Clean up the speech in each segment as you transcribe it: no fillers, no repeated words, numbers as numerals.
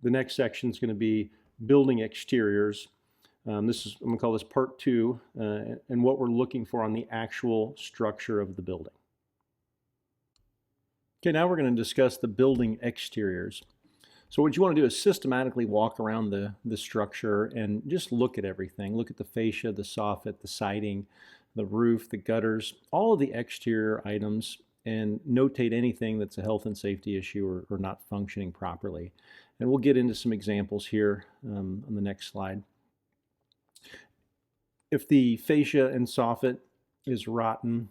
The next section is going to be building exteriors. I'm going to call this part 2, and what we're looking for on the actual structure of the building. Okay, now we're going to discuss the building exteriors. So what you want to do is systematically walk around the structure and just look at everything. Look at the fascia, the soffit, the siding, the roof, the gutters, all of the exterior items, and notate anything that's a health and safety issue or not functioning properly. And we'll get into some examples here on the next slide. If the fascia and soffit is rotten,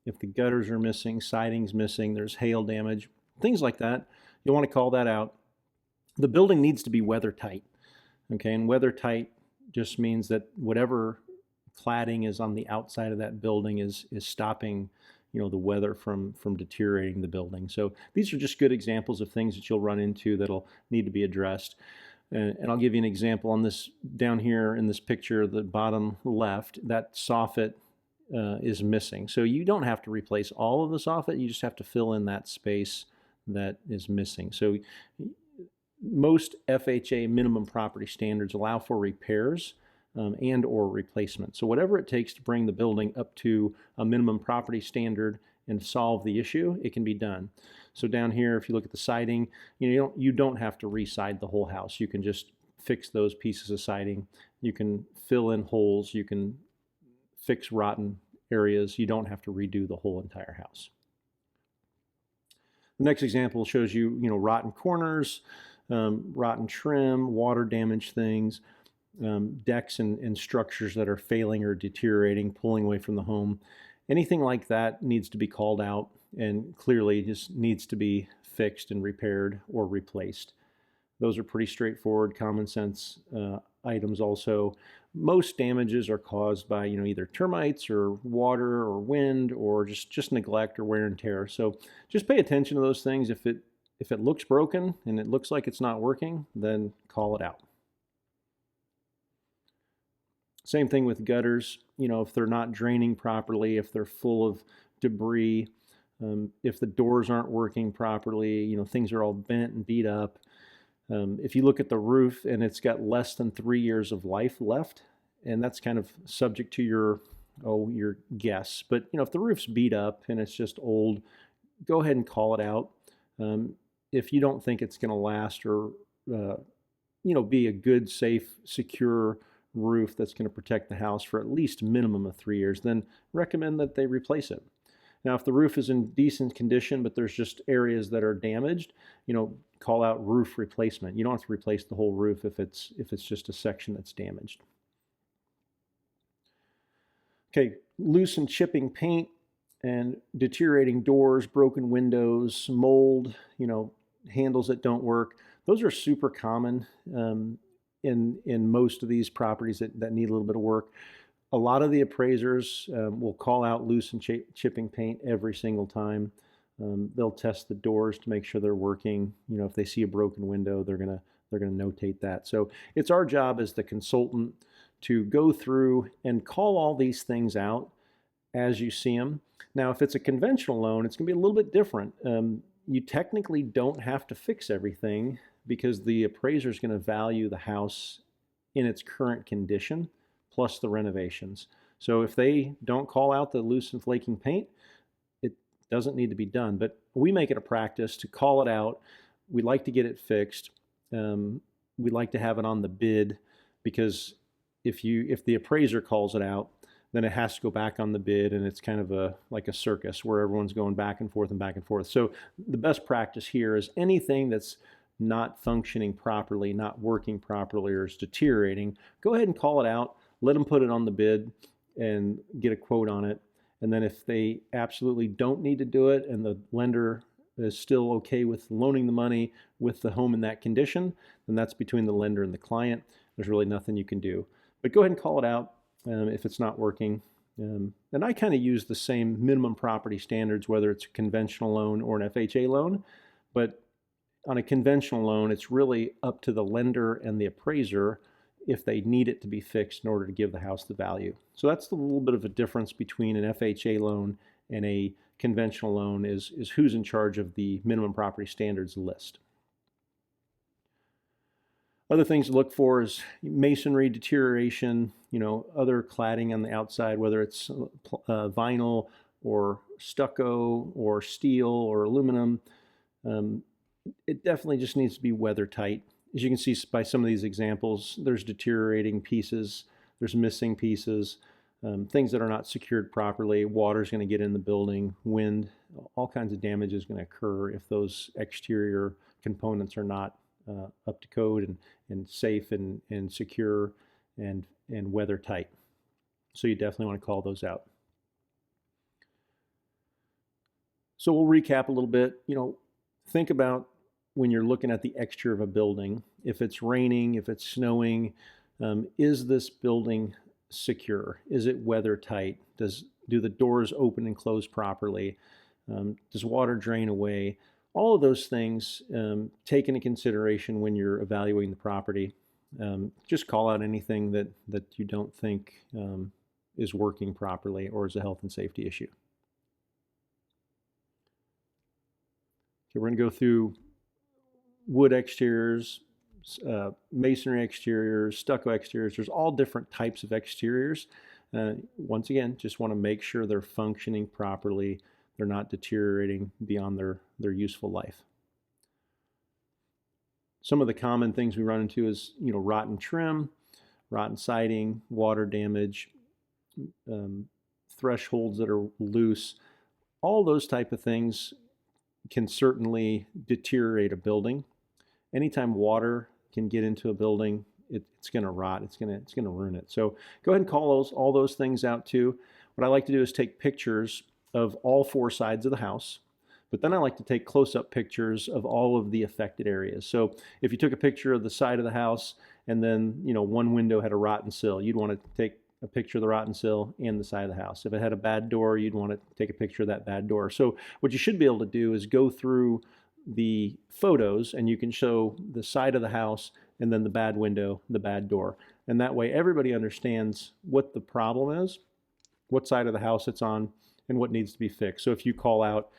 if the gutters are missing, siding's missing, there's hail damage, things like that, you'll want to call that out. The building needs to be weather tight. Okay, and weather tight just means that whatever cladding is on the outside of that building is stopping, you know, the weather from deteriorating the building. So these are just good examples of things that you'll run into that'll need to be addressed. And I'll give you an example on this down here in this picture, the bottom left, that soffit is missing. So you don't have to replace all of the soffit, you just have to fill in that space that is missing. So most FHA minimum property standards allow for repairs and or replacement. So whatever it takes to bring the building up to a minimum property standard and solve the issue, it can be done. So down here, if you look at the siding, you don't have to re-side the whole house. You can just fix those pieces of siding. You can fill in holes. You can fix rotten areas. You don't have to redo the whole entire house. The next example shows you, rotten corners, rotten trim, water damaged things, decks and structures that are failing or deteriorating, pulling away from the home. Anything like that needs to be called out and clearly just needs to be fixed and repaired or replaced. Those are pretty straightforward, common sense items also. Most damages are caused by either termites or water or wind or just neglect or wear and tear. So just pay attention to those things. If it looks broken and it looks like it's not working, then call it out. Same thing with gutters. If they're not draining properly, if they're full of debris, if the doors aren't working properly, things are all bent and beat up. If you look at the roof and it's got less than 3 years of life left, and that's kind of subject to your guess, but if the roof's beat up and it's just old, go ahead and call it out. If you don't think it's going to last or be a good, safe, secure roof that's going to protect the house for at least a minimum of 3 years, then recommend that they replace it. Now, if the roof is in decent condition, but there's just areas that are damaged, call out roof replacement. You don't have to replace the whole roof if it's just a section that's damaged. Okay, loose and chipping paint and deteriorating doors, broken windows, mold, handles that don't work. Those are super common in most of these properties that need a little bit of work. A lot of the appraisers will call out loose and chipping paint every single time. They'll test the doors to make sure they're working. If they see a broken window, they're gonna notate that. So it's our job as the consultant to go through and call all these things out as you see them. Now, if it's a conventional loan, it's gonna be a little bit different. You technically don't have to fix everything because the appraiser is gonna value the house in its current condition plus the renovations. So if they don't call out the loose and flaking paint, it doesn't need to be done. But we make it a practice to call it out. We like to get it fixed. We like to have it on the bid because if the appraiser calls it out, then it has to go back on the bid, and it's kind of like a circus where everyone's going back and forth and back and forth. So the best practice here is anything that's not functioning properly, not working properly, or is deteriorating, go ahead and call it out. Let them put it on the bid and get a quote on it. And then if they absolutely don't need to do it and the lender is still okay with loaning the money with the home in that condition, then that's between the lender and the client. There's really nothing you can do. But go ahead and call it out if it's not working. And I kind of use the same minimum property standards, whether it's a conventional loan or an FHA loan. But on a conventional loan, it's really up to the lender and the appraiser if they need it to be fixed in order to give the house the value. So that's a little bit of a difference between an FHA loan and a conventional loan is who's in charge of the minimum property standards list. Other things to look for is masonry deterioration, other cladding on the outside, whether it's vinyl or stucco or steel or aluminum. It definitely just needs to be weather tight. As you can see by some of these examples, there's deteriorating pieces, there's missing pieces, things that are not secured properly. Water's going to get in the building, wind, all kinds of damage is going to occur if those exterior components are not up to code and safe and secure and weather tight. So you definitely want to call those out. So we'll recap a little bit. Think about when you're looking at the exterior of a building, if it's raining, if it's snowing, is this building secure? Is it weather tight? Do the doors open and close properly? Does water drain away? All of those things take into consideration when you're evaluating the property. Just call out anything that you don't think is working properly or is a health and safety issue. Okay, we're going to go through wood exteriors, masonry exteriors, stucco exteriors. There's all different types of exteriors. Once again, just want to make sure they're functioning properly. They're not deteriorating beyond their useful life. Some of the common things we run into is, rotten trim, rotten siding, water damage, thresholds that are loose. All those type of things can certainly deteriorate a building. Anytime water can get into a building, it's going to rot. It's going to ruin it. So go ahead and call all those things out too. What I like to do is take pictures of all four sides of the house, but then I like to take close-up pictures of all of the affected areas. So if you took a picture of the side of the house and then one window had a rotten sill, you'd want to take a picture of the rotten sill and the side of the house. If it had a bad door, you'd want to take a picture of that bad door. So what you should be able to do is go through the photos and you can show the side of the house and then the bad window, the bad door. And that way everybody understands what the problem is, what side of the house it's on, and what needs to be fixed. So if you call out,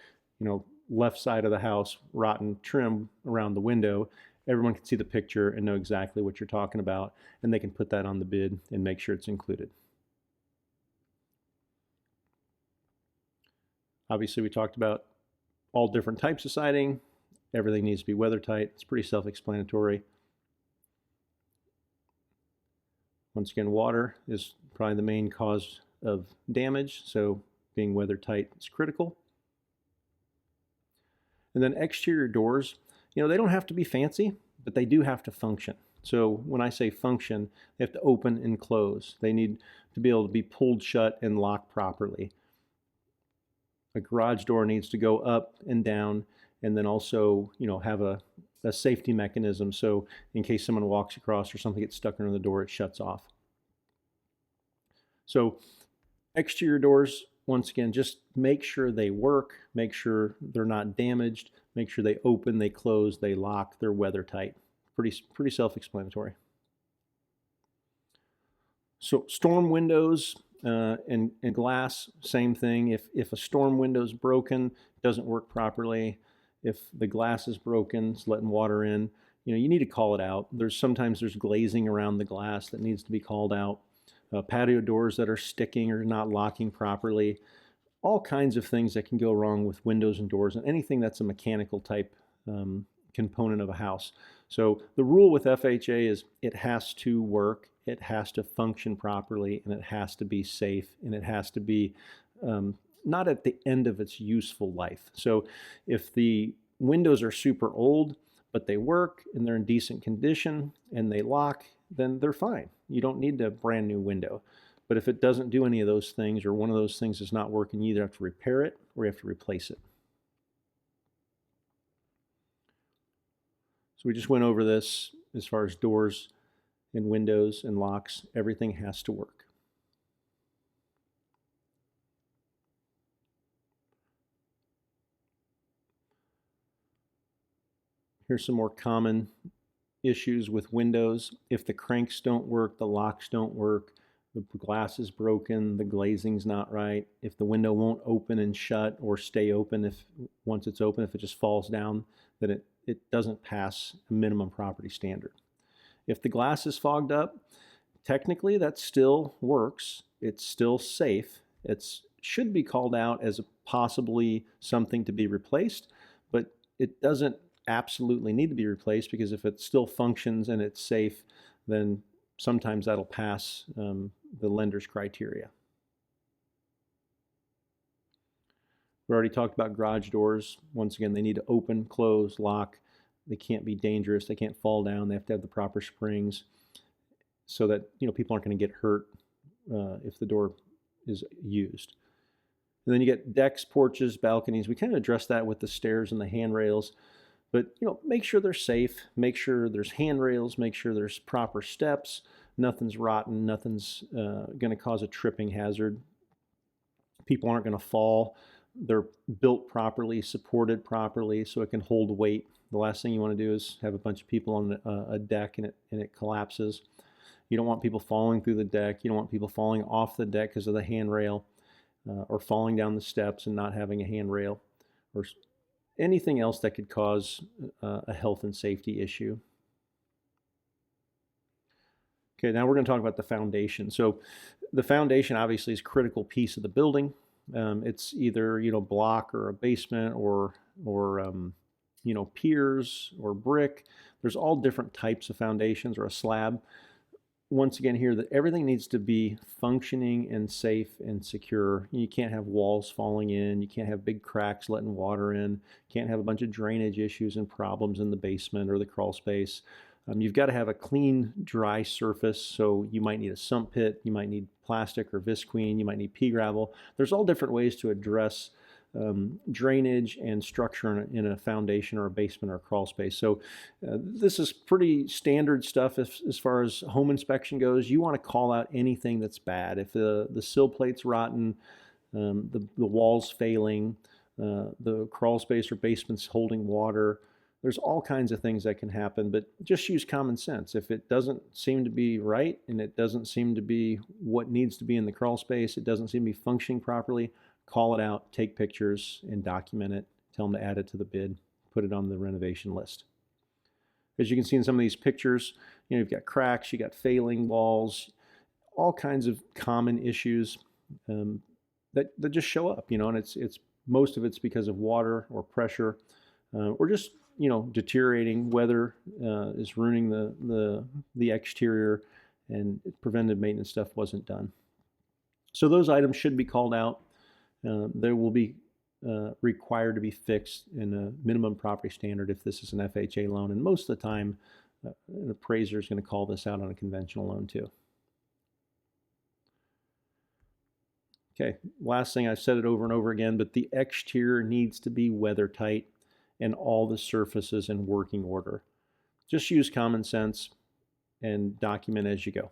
left side of the house, rotten trim around the window, everyone can see the picture and know exactly what you're talking about, and they can put that on the bid and make sure it's included. Obviously, we talked about all different types of siding. Everything needs to be weather tight. It's pretty self-explanatory. Once again, water is probably the main cause of damage, so being weather tight is critical. And then exterior doors, they don't have to be fancy, but they do have to function. So when I say function, they have to open and close. They need to be able to be pulled shut and locked properly. A garage door needs to go up and down, and then also, have a safety mechanism. So in case someone walks across or something gets stuck under the door, it shuts off. So exterior doors, once again, just make sure they work, make sure they're not damaged, make sure they open, they close, they lock, they're weather tight. Pretty self-explanatory. So storm windows and glass, same thing. If a storm window is broken, doesn't work properly, if the glass is broken, it's letting water in, you need to call it out. Sometimes there's glazing around the glass that needs to be called out. Patio doors that are sticking or not locking properly. All kinds of things that can go wrong with windows and doors and anything that's a mechanical type component of a house. So the rule with FHA is it has to work, it has to function properly, and it has to be safe, and it has to be not at the end of its useful life. So if the windows are super old, but they work and they're in decent condition and they lock, then they're fine. You don't need a brand new window. But if it doesn't do any of those things, or one of those things is not working, you either have to repair it or you have to replace it. So we just went over this as far as doors and windows and locks. Everything has to work. Here's some more common issues with windows. If the cranks don't work, the locks don't work, the glass is broken, the glazing's not right, if the window won't open and shut or stay open, once it's open, if it just falls down, then it doesn't pass a minimum property standard. If the glass is fogged up, technically that still works. It's still safe. It should be called out as possibly something to be replaced, but it doesn't absolutely need to be replaced, because if it still functions and it's safe, then sometimes that'll pass the lender's criteria. We already talked about garage doors. Once again, they need to open, close, lock. They can't be dangerous. They can't fall down. They have to have the proper springs so that people aren't going to get hurt if the door is used. And then you get decks, porches, balconies. We kind of addressed that with the stairs and the handrails. But make sure they're safe. Make sure there's handrails. Make sure there's proper steps. Nothing's rotten. Nothing's going to cause a tripping hazard. People aren't going to fall. They're built properly, supported properly, so it can hold weight. The last thing you want to do is have a bunch of people on a deck and it collapses. You don't want people falling through the deck. You don't want people falling off the deck because of the handrail, or falling down the steps and not having a handrail, or anything else that could cause a health and safety issue. Okay, now we're going to talk about the foundation. So the foundation obviously is a critical piece of the building. It's either block or a basement or piers or brick. There's all different types of foundations, or a slab. Once again here, that everything needs to be functioning and safe and secure. You can't have walls falling in. You can't have big cracks letting water in. You can't have a bunch of drainage issues and problems in the basement or the crawl space. You've got to have a clean, dry surface, so you might need a sump pit, you might need plastic or visqueen, you might need pea gravel. There's all different ways to address drainage and structure in a foundation or a basement or a crawl space. So this is pretty standard stuff as far as home inspection goes. You want to call out anything that's bad. If the sill plate's rotten, the wall's failing, the crawl space or basement's holding water, there's all kinds of things that can happen, but just use common sense. If it doesn't seem to be right, and it doesn't seem to be what needs to be in the crawl space, it doesn't seem to be functioning properly, call it out, take pictures, and document it. Tell them to add it to the bid, put it on the renovation list. As you can see in some of these pictures, you've got cracks, you got failing walls, all kinds of common issues that just show up, and it's most of it's because of water or pressure, or just deteriorating weather is ruining the exterior, and preventive maintenance stuff wasn't done. So those items should be called out. They will be required to be fixed in a minimum property standard if this is an FHA loan, and most of the time an appraiser is going to call this out on a conventional loan too. Okay, last thing, I've said it over and over again, but the exterior needs to be weather tight and all the surfaces in working order. Just use common sense and document as you go.